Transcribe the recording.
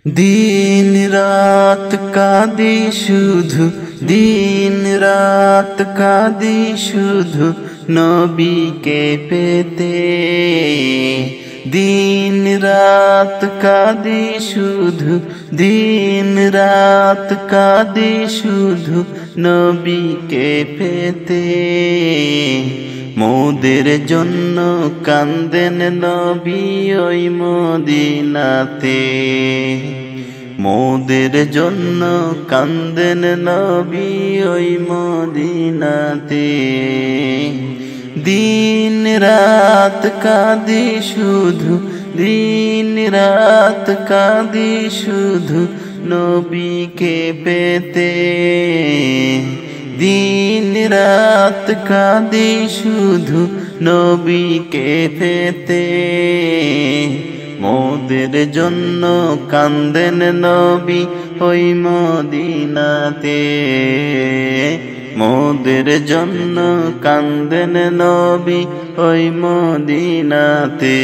দিন রাত কাঁদি শুধু, দিন রাত কাঁদি শুধু নবীকে পেতে। দিন রাত কাঁদি শুধু, দিন রাত কাঁদি শুধু নবীকে পেতে। মোদের জন্য কান্দেন নবী ওই মদিনাতে। মোদের জন্য কান্দেন নবী ওই মদিনাতে। দিন রাত কাঁদি শুধু, দিন রাত কাঁদি শুধু নবীকে পেতে। দিন রাত কাঁদি শুধু নবীকে পেতে। মোদের জন্য কান্দেন নবী ওই মদিনাতে। মোদের জন্য কান্দেন নবী ওই মদিনাতে।